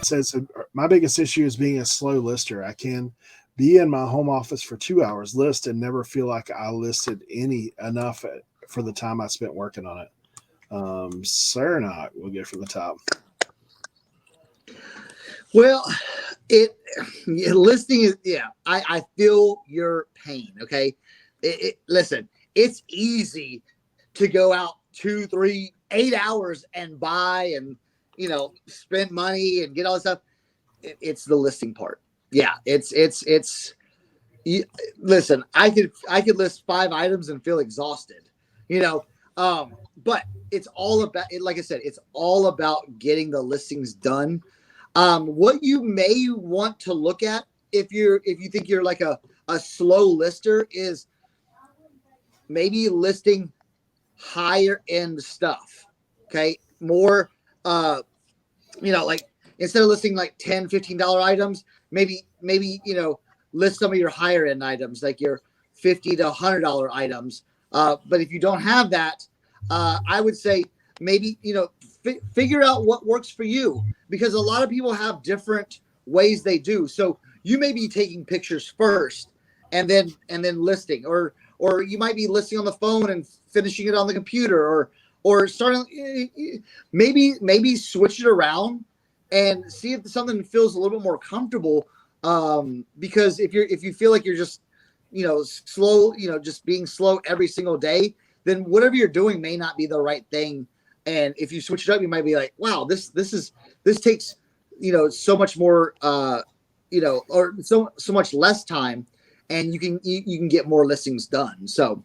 says my biggest issue is being a slow lister. I can be in my home office for 2 hours, list, and never feel like I listed enough for the time I spent working on it. Cernoch will get from the top. Well, listing is, I feel your pain. Okay. Listen, it's easy to go out 2, 3, 8 hours and buy and, spend money and get all this stuff. It's the listing part. Yeah. Listen, I could list 5 items and feel exhausted, but it's all about it. Like I said, it's all about getting the listings done. What you may want to look at if you think you're like a slow lister is maybe listing higher end stuff. Okay. More, like instead of listing like $10, $15 items, maybe, list some of your higher end items, like your $50 to $100 items. But if you don't have that, I would say maybe, figure out what works for you, because a lot of people have different ways they do. So you may be taking pictures first and then listing, or you might be listing on the phone and finishing it on the computer, or starting, maybe switch it around and see if something feels a little bit more comfortable. Because if you feel like you're just, slow, just being slow every single day, then whatever you're doing may not be the right thing. And if you switch it up, you might be like, wow, this takes, so much more, or so much less time, and you can get more listings done. So,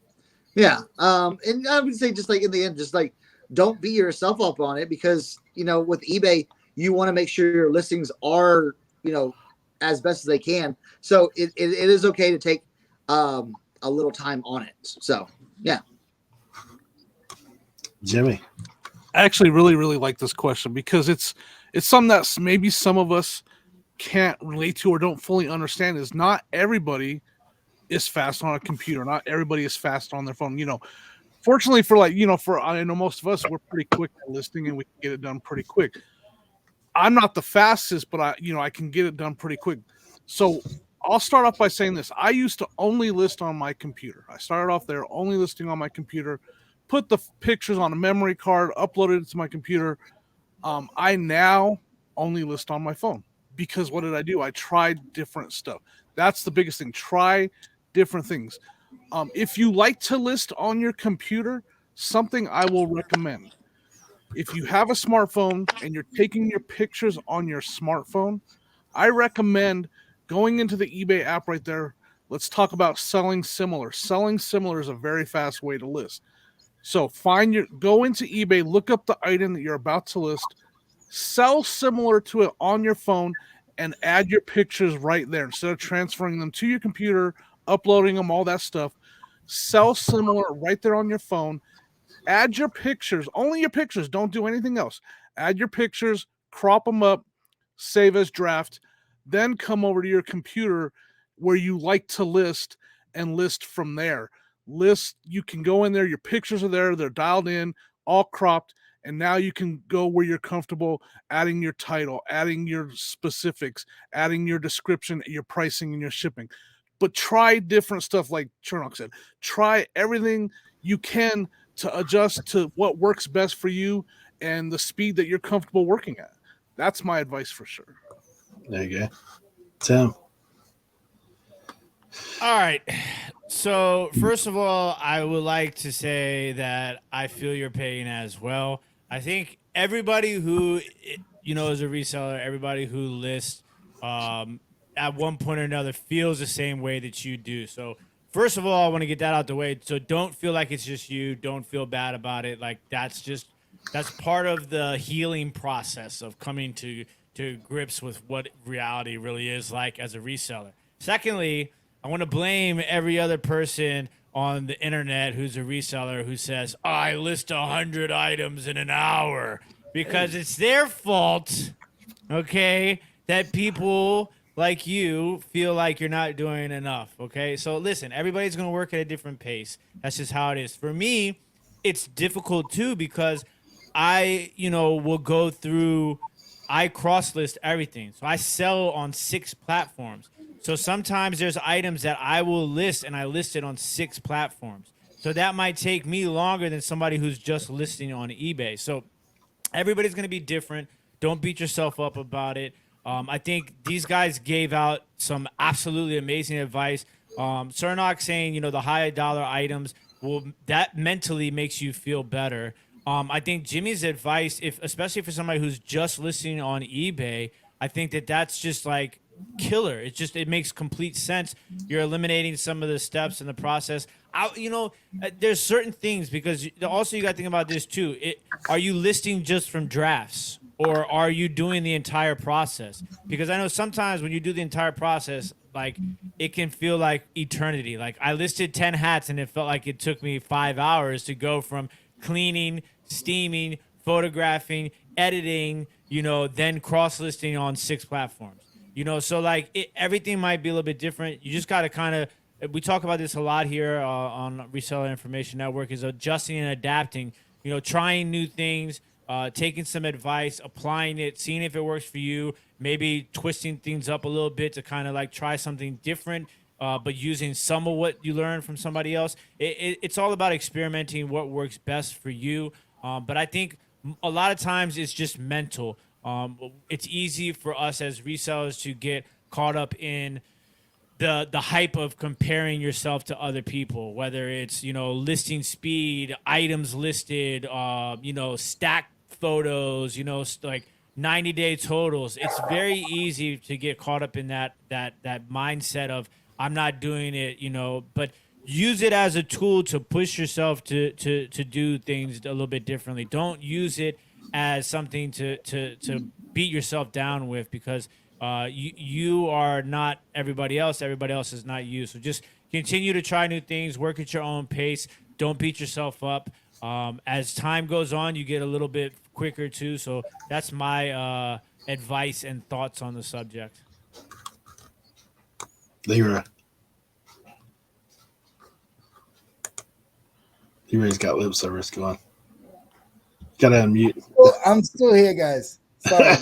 yeah. And I would say, just like in the end, just like, don't beat yourself up on it, because, with eBay, you want to make sure your listings are, as best as they can. So it is okay to take, a little time on it. So, yeah. Jimmy. I actually really, really like this question, because it's something that maybe some of us can't relate to or don't fully understand. Is not everybody is fast on a computer. Not everybody is fast on their phone. Fortunately for I know most of us, we're pretty quick at listing and we can get it done pretty quick. I'm not the fastest, but I can get it done pretty quick. So I'll start off by saying this. I used to only list on my computer. I started off there only listing on my computer, put the pictures on a memory card, uploaded it to my computer. I now only list on my phone, because what did I do? I tried different stuff. That's the biggest thing. Try different things. If you like to list on your computer, something I will recommend. If you have a smartphone and you're taking your pictures on your smartphone, I recommend going into the eBay app right there. Let's talk about selling similar. Selling similar is a very fast way to list. So go into eBay, look up the item that you're about to list, sell similar to it on your phone, and add your pictures right there. Instead of transferring them to your computer, uploading them, all that stuff, sell similar right there on your phone. Add your pictures, only your pictures. Don't do anything else. Add your pictures, crop them up, save as draft, then come over to your computer where you like to list and list from there. You can go in there, your pictures are there, they're dialed in, all cropped, and now you can go where you're comfortable adding your title, adding your specifics, adding your description, your pricing, and your shipping. But try different stuff, like Cernoch said. Try everything you can to adjust to what works best for you and the speed that you're comfortable working at. That's my advice for sure. There you go. Tim. All right. So, first of all, I would like to say that I feel your pain as well. I think everybody who, is a reseller, everybody who lists at one point or another feels the same way that you do. So, first of all, I want to get that out the way. So don't feel like it's just you. Don't feel bad about it. Like that's part of the healing process of coming to grips with what reality really is like as a reseller. Secondly, I want to blame every other person on the internet who's a reseller who says, I list 100 items in an hour, because it's their fault, okay, that people like you feel like you're not doing enough, okay? So listen, everybody's going to work at a different pace. That's just how it is. For me, it's difficult too, because I, will go through I cross list everything. So I sell on 6 platforms. So sometimes there's items that I will list and I list it on 6 platforms. So that might take me longer than somebody who's just listing on eBay. So everybody's going to be different. Don't beat yourself up about it. I think these guys gave out some absolutely amazing advice. Cernoch saying, the high dollar items, well, that mentally makes you feel better. I think Jimmy's advice, especially for somebody who's just listing on eBay, I think that's just like killer. It makes complete sense. You're eliminating some of the steps in the process. There's certain things, because also you got to think about this too. Are you listing just from drafts, or are you doing the entire process? Because I know sometimes when you do the entire process, like, it can feel like eternity. Like, I listed 10 hats and it felt like it took me 5 hours to go from cleaning, steaming, photographing, editing, then cross listing on 6 platforms. So like everything might be a little bit different. You just got to kind of, we talk about this a lot here on Reseller Information Network, is adjusting and adapting, trying new things, taking some advice, applying it, seeing if it works for you, maybe twisting things up a little bit to kind of like try something different, but using some of what you learned from somebody else. It's all about experimenting what works best for you. But I think a lot of times it's just mental. It's easy for us as resellers to get caught up in the hype of comparing yourself to other people, whether it's, listing speed, items listed, stack photos, like 90-day totals. It's very easy to get caught up in that mindset of, I'm not doing it, but use it as a tool to push yourself to do things a little bit differently. Don't use it as something to beat yourself down with, because you are not everybody else. Everybody else is not you. So just continue to try new things, work at your own pace. Don't beat yourself up. As time goes on, you get a little bit quicker too. So that's my advice and thoughts on the subject. Leroy's got lip service. Go on. Gotta unmute. I'm still here, guys. Sorry.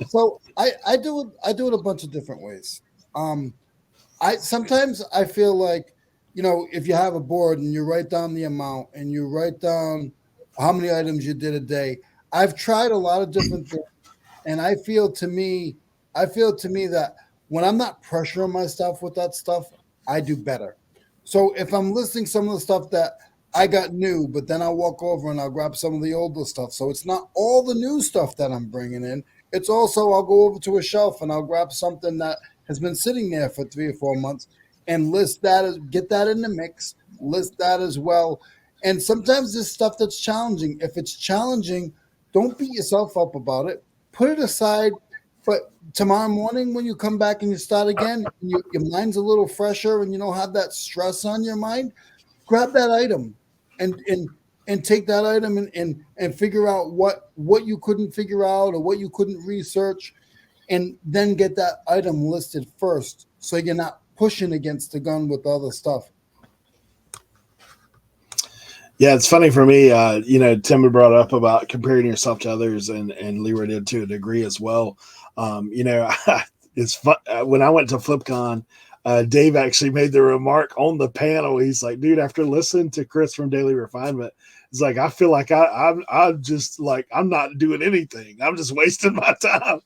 So I do it a bunch of different ways. Sometimes I feel like, if you have a board and you write down the amount and you write down how many items you did a day. I've tried a lot of different things, and I feel to me that when I'm not pressuring myself with that stuff, I do better. So if I'm listing some of the stuff that I got new, but then I'll walk over and I'll grab some of the older stuff. So it's not all the new stuff that I'm bringing in. It's also, I'll go over to a shelf and I'll grab something that has been sitting there for 3 or 4 months and list that, get that in the mix, list that as well. And sometimes there's stuff that's challenging. If it's challenging, don't beat yourself up about it. Put it aside. But tomorrow morning when you come back and you start again, and your mind's a little fresher and you don't have that stress on your mind, grab that item and take that item and figure out what you couldn't figure out or what you couldn't research, and then get that item listed first so you're not pushing against the gun with other stuff. Yeah, it's funny for me. Tim brought up about comparing yourself to others, and Leroy did to a degree as well. It's fun. When I went to FlipCon, Dave actually made the remark on the panel. He's like, dude, after listening to Chris from Daily Refinement, it's like, I feel like I'm just like, I'm not doing anything. I'm just wasting my time,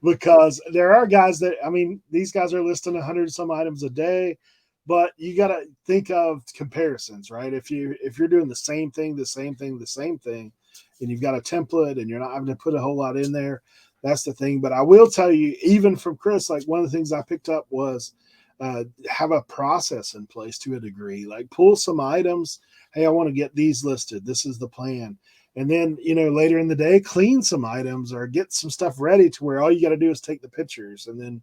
because there are guys that, these guys are listing 100 some items a day, but you got to think of comparisons, right? If you're doing the same thing, and you've got a template and you're not having to put a whole lot in there, that's the thing. But I will tell you, even from Chris, like, one of the things I picked up was have a process in place to a degree. Like, pull some items. Hey, I want to get these listed. This is the plan. And then, later in the day, clean some items or get some stuff ready to where all you got to do is take the pictures. And then,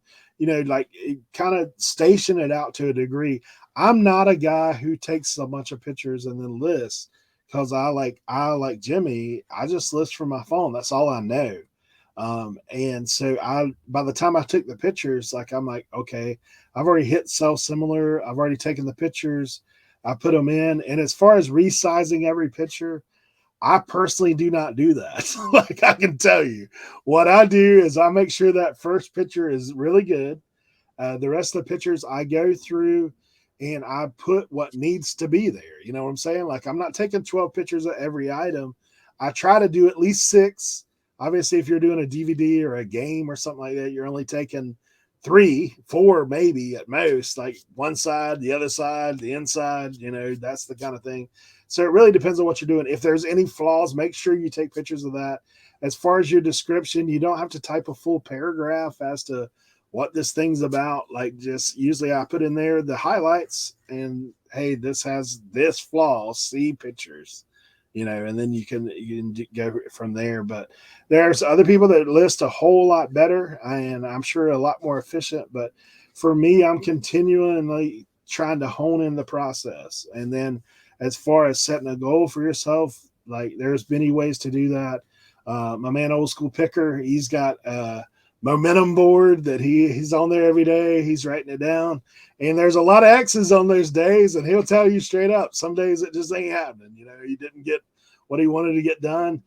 kind of station it out to a degree. I'm not a guy who takes a bunch of pictures and then lists, because I like Jimmy, I just list from my phone. That's all I know. And so by the time I took the pictures, I'm like, okay, I've already hit sell similar. I've already taken the pictures. I put them in. And as far as resizing every picture, I personally do not do that. Like, I can tell you, what I do is I make sure that first picture is really good. The rest of the pictures I go through and I put what needs to be there. You know what I'm saying? Like, I'm not taking 12 pictures of every item. I try to do at least 6. Obviously, if you're doing a DVD or a game or something like that, you're only taking 3, 4, maybe at most, like one side, the other side, the inside, you know, that's the kind of thing. So it really depends on what you're doing. If there's any flaws, make sure you take pictures of that. As far as your description, you don't have to type a full paragraph as to what this thing's about. Like, just usually I put in there the highlights and, hey, this has this flaw, see pictures, you know, and then you can go from there. But there's other people that list a whole lot better, and I'm sure a lot more efficient. But for me, I'm continually trying to hone in the process. And then as far as setting a goal for yourself, like, there's many ways to do that. My man, Obxpicker, he's got momentum board that he's on there every day. He's writing it down, and there's a lot of X's on those days, and he'll tell you straight up, some days it just ain't happening. You know, he didn't get what he wanted to get done.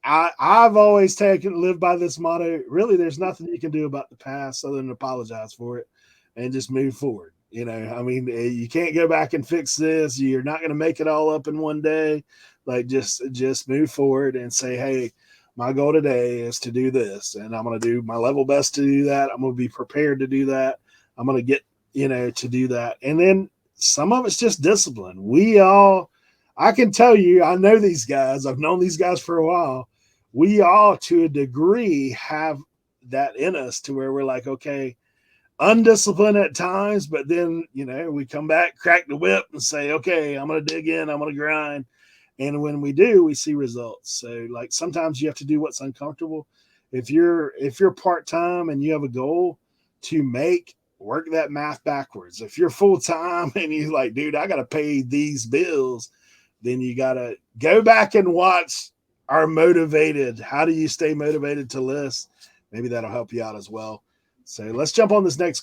I've always lived by this motto. Really, there's nothing you can do about the past other than apologize for it and just move forward. You know, I mean, you can't go back and fix this. You're not going to make it all up in one day. Like, just move forward and say, hey, my goal today is to do this, and I'm going to do my level best to do that. I'm going to be prepared to do that. I'm going to get, you know, to do that. And then some of it's just discipline. I can tell you, I know these guys. I've known these guys for a while. We all, to a degree, have that in us to where we're like, okay, undisciplined at times, but then, you know, we come back, crack the whip, and say, okay, I'm going to dig in. I'm going to grind. And when we do, we see results. So, like, sometimes you have to do what's uncomfortable. If you're part-time and you have a goal to work that math backwards. If you're full-time and you're like, dude, I got to pay these bills, then you got to go back and watch our motivated. How do you stay motivated to list? Maybe that'll help you out as well. So let's jump on this next